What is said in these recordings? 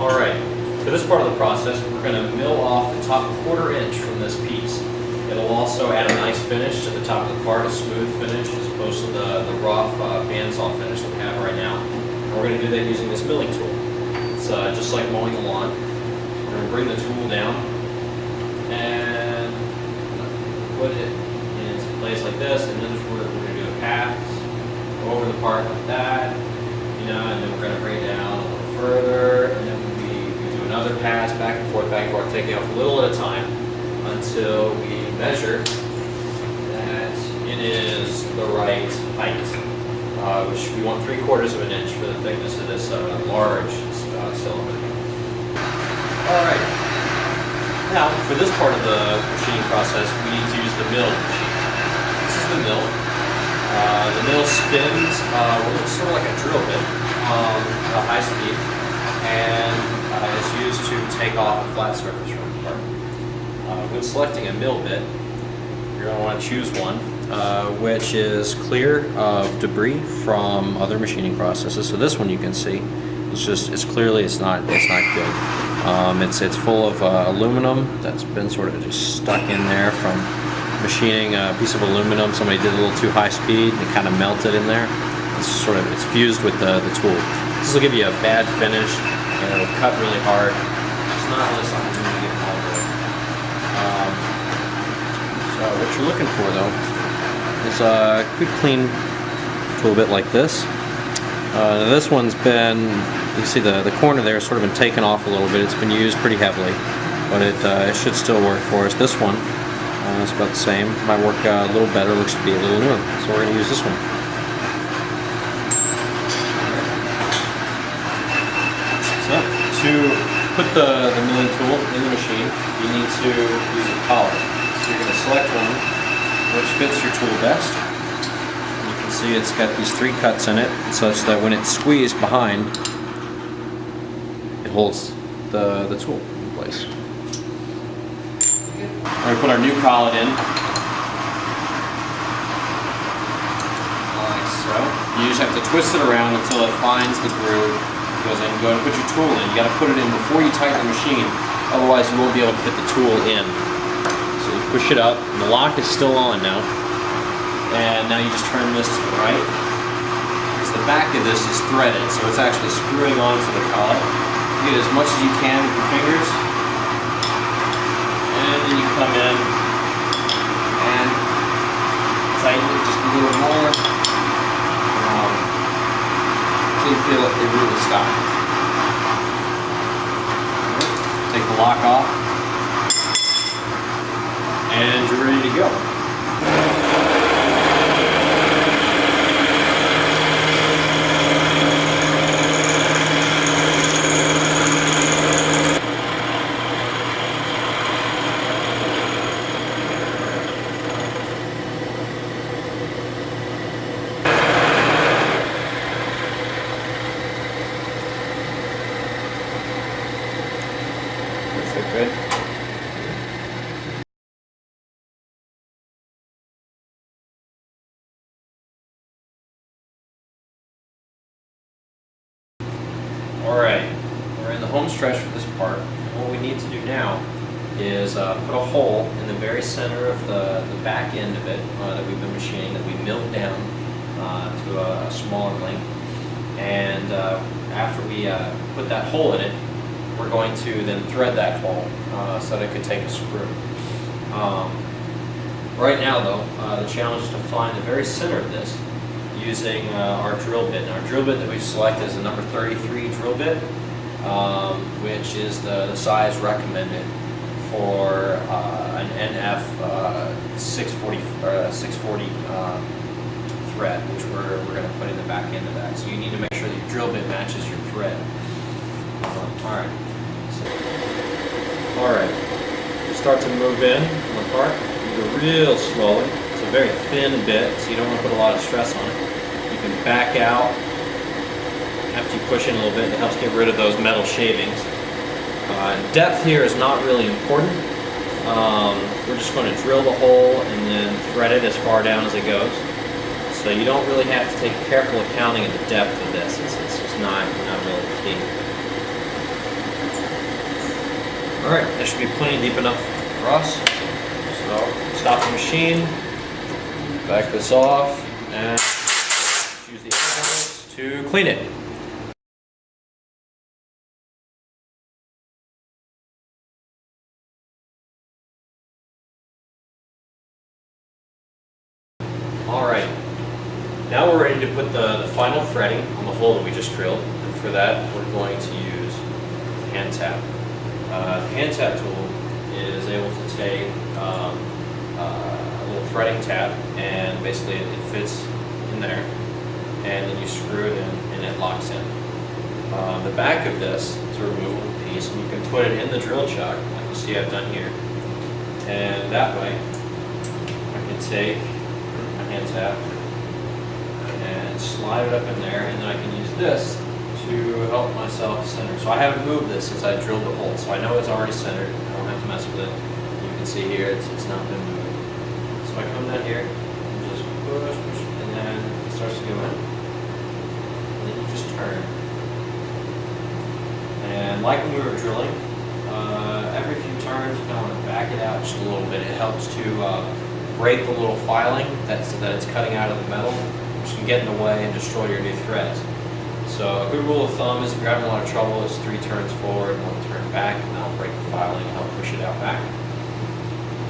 Alright, for this part of the process, we're going to mill off the top 1/4 inch from this piece. It'll also add a nice finish to the top of the part, a smooth finish, as opposed to the rough bandsaw finish that we have right now. And we're going to do that using this milling tool. It's just like mowing the lawn. We're going to bring the tool down and put it into place like this, and then we're going to do a pass over the part like that, and then we're going to bring it down a little further, and then we do another pass back and forth, taking off a little at a time until we measure that it is the right height, which we want 3/4 of an inch for the thickness of this large cylinder. Alright, now for this part of the machining process, we need to use the mill machine. This is the mill. The mill spins sort of like a drill bit at a high speed, and is used to take off a flat surface from the part. When selecting a mill bit, you're going to want to choose one which is clear of debris from other machining processes. So this one you can see, it's clearly not good. It's full of aluminum that's been sort of just stuck in there from machining a piece of aluminum. Somebody did a little too high speed and it kind of melted in there. It's fused with the tool. This will give you a bad finish. It'll cut really hard. It's not really something you need to get involved with. So what you're looking for though is a good clean tool bit like this. This one's been, you see the corner there has sort of been taken off a little bit. It's been used pretty heavily, but it should still work for us. This one is about the same. Might work a little better, looks to be a little newer. So we're going to use this one. So to put the milling tool in the machine, you need to use a collar. So you're going to select one which fits your tool best. You can see it's got these 3 cuts in it, such that when it's squeezed behind, it holds the tool in place. We're going to put our new collet in, like so. You just have to twist it around until it finds the groove. It goes in. You go and put your tool in. You got to put it in before you tighten the machine, otherwise you won't be able to fit the tool in. So you push it up, and the lock is still on now. And now you just turn this to the right. Because the back of this is threaded, so it's actually screwing onto the collet. You get as much as you can with your fingers. And then you come in and tighten it just a little more until you feel like they really stop. Take the lock off, and you're ready to go. Good. Alright, we're in the home stretch for this part. And what we need to do now is put a hole in the very center of the back end of it that we've been machining, that we milled down to a smaller length. And after we put that hole in it, we're going to then thread that hole so that it can take a screw. Right now though, the challenge is to find the very center of this using our drill bit. And our drill bit that we've selected is a number 33 drill bit, which is the size recommended for an NF 640 thread, which we're going to put in the back end of that. So you need to make sure that your drill bit matches your thread. Alright. Alright. You start to move in on the part. You go real slowly. It's a very thin bit, so you don't want to put a lot of stress on it. You can back out after you push in a little bit. It helps get rid of those metal shavings. Depth here is not really important. We're just going to drill the hole and then thread it as far down as it goes. So you don't really have to take careful accounting of the depth of this. It's just not really key. Alright, that should be plenty deep enough for us. So, stop the machine, back this off, and use the air hose to clean it. Alright, now we're ready to put the final threading on the hole that we just drilled, and for that we're going to use the hand tap. The hand tap tool is able to take a little threading tab, and basically it fits in there, and then you screw it in and it locks in. The back of this is a removable piece, and you can put it in the drill chuck like you see I've done here, and that way I can take my hand tap and slide it up in there, and then I can use this to help myself center. So I haven't moved this since I drilled the hole, so I know it's already centered. I don't have to mess with it. You can see here it's not been moved. So I come down here and just push, and then it starts to go in. And then you just turn. And like when we were drilling, every few turns you kind of want to back it out just a little bit. It helps to break the little filing that it's cutting out of the metal, which can get in the way and destroy your new threads. So a good rule of thumb is if you're having a lot of trouble, it's 3 turns forward, 1 turn back, and that'll break the filing and help push it out back.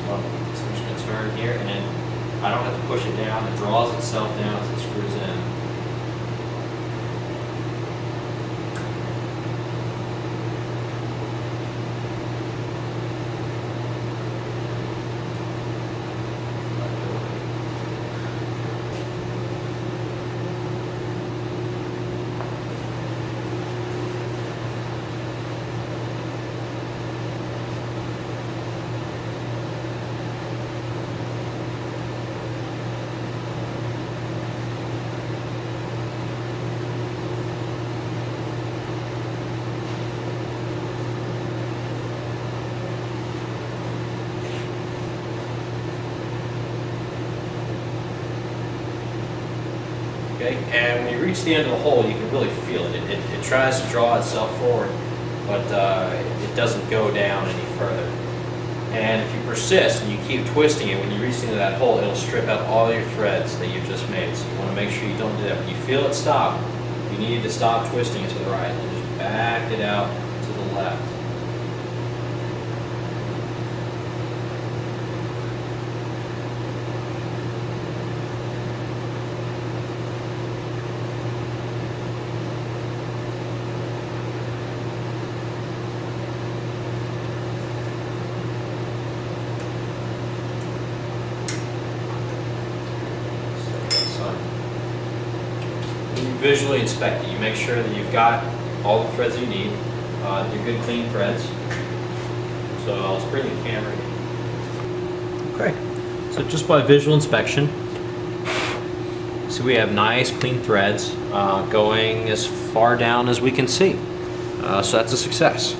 So I'm just going to turn here, and then I don't have to push it down. It draws itself down as it screws in. Okay, and when you reach the end of the hole, you can really feel it. It tries to draw itself forward, but it doesn't go down any further. And if you persist and you keep twisting it, when you reach the end of that hole, it'll strip out all your threads that you've just made. So you want to make sure you don't do that. When you feel it stop, you need to stop twisting it to the right and just back it out to the left. You visually inspect it. You make sure that you've got all the threads you need. They're good, clean threads. So let's bring the camera in. Okay. So just by visual inspection, so we have nice, clean threads going as far down as we can see. So that's a success.